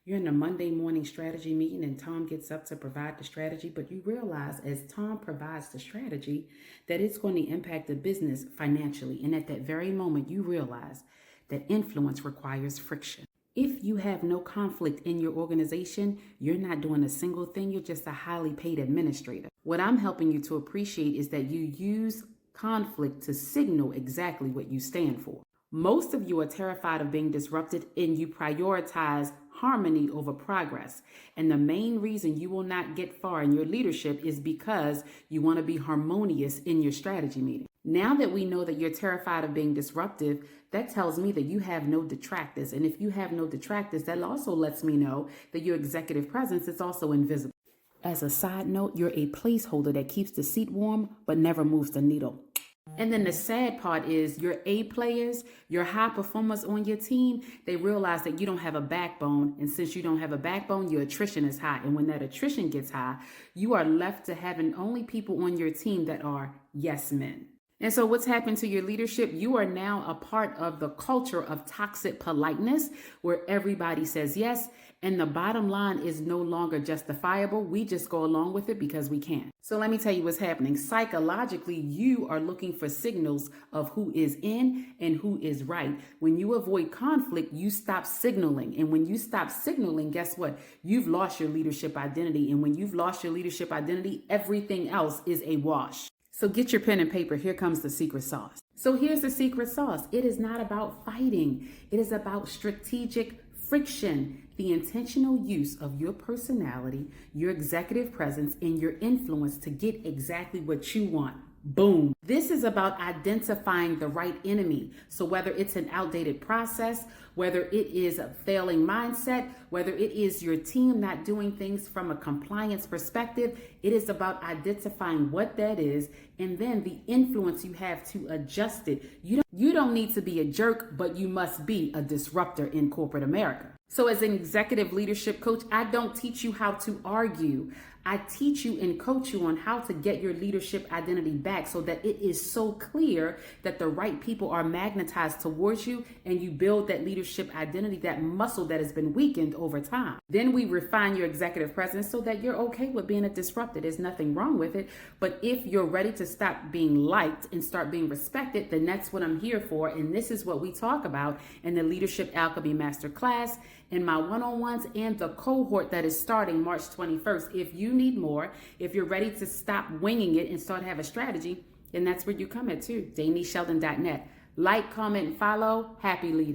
You're in a Monday morning strategy meeting and Tom gets up to provide the strategy, but you realize as Tom provides the strategy that it's going to impact the business financially. And at that very moment, you realize that influence requires friction. If you have no conflict in your organization, you're not doing a single thing. You're just a highly paid administrator. What I'm helping you to appreciate is that you use conflict to signal exactly what you stand for. Most of you are terrified of being disrupted and you prioritize harmony over progress. And the main reason you will not get far in your leadership is because you want to be harmonious in your strategy meeting. Now that we know that you're terrified of being disruptive, that tells me that you have no detractors. And if you have no detractors, that also lets me know that your executive presence is also invisible. As a side note, you're a placeholder that keeps the seat warm but never moves the needle. And then the sad part is your A players, your high performers on your team, they realize that you don't have a backbone. And since you don't have a backbone, your attrition is high. And when that attrition gets high, you are left to having only people on your team that are yes men. And so what's happened to your leadership? You are now a part of the culture of toxic politeness where everybody says yes. And the bottom line is no longer justifiable. We just go along with it because we can. So let me tell you what's happening. Psychologically, you are looking for signals of who is in and who is right. When you avoid conflict, you stop signaling. And when you stop signaling, guess what? You've lost your leadership identity. And when you've lost your leadership identity, everything else is a wash. So get your pen and paper. Here comes the secret sauce. So here's the secret sauce. It is not about fighting. It is about strategic friction, the intentional use of your personality, your executive presence, and your influence to get exactly what you want. Boom. This is about identifying the right enemy. So whether it's an outdated process, whether it is a failing mindset, whether it is your team not doing things from a compliance perspective, it is about identifying what that is and then the influence you have to adjust it. You don't need to be a jerk, but you must be a disruptor in corporate America. So as an executive leadership coach, I don't teach you how to argue. I teach you and coach you on how to get your leadership identity back so that it is so clear that the right people are magnetized towards you and you build that leadership identity, that muscle that has been weakened over time. Then we refine your executive presence so that you're okay with being a disruptor. There's nothing wrong with it. But if you're ready to stop being liked and start being respected, then that's what I'm here for. And this is what we talk about in the Leadership Alchemy Masterclass, in my one-on-ones, and the cohort that is starting March 21st. If you need more, if you're ready to stop winging it and start to have a strategy, then that's where you come at too. DanieSheldon.net. Like, comment, and follow. Happy leading.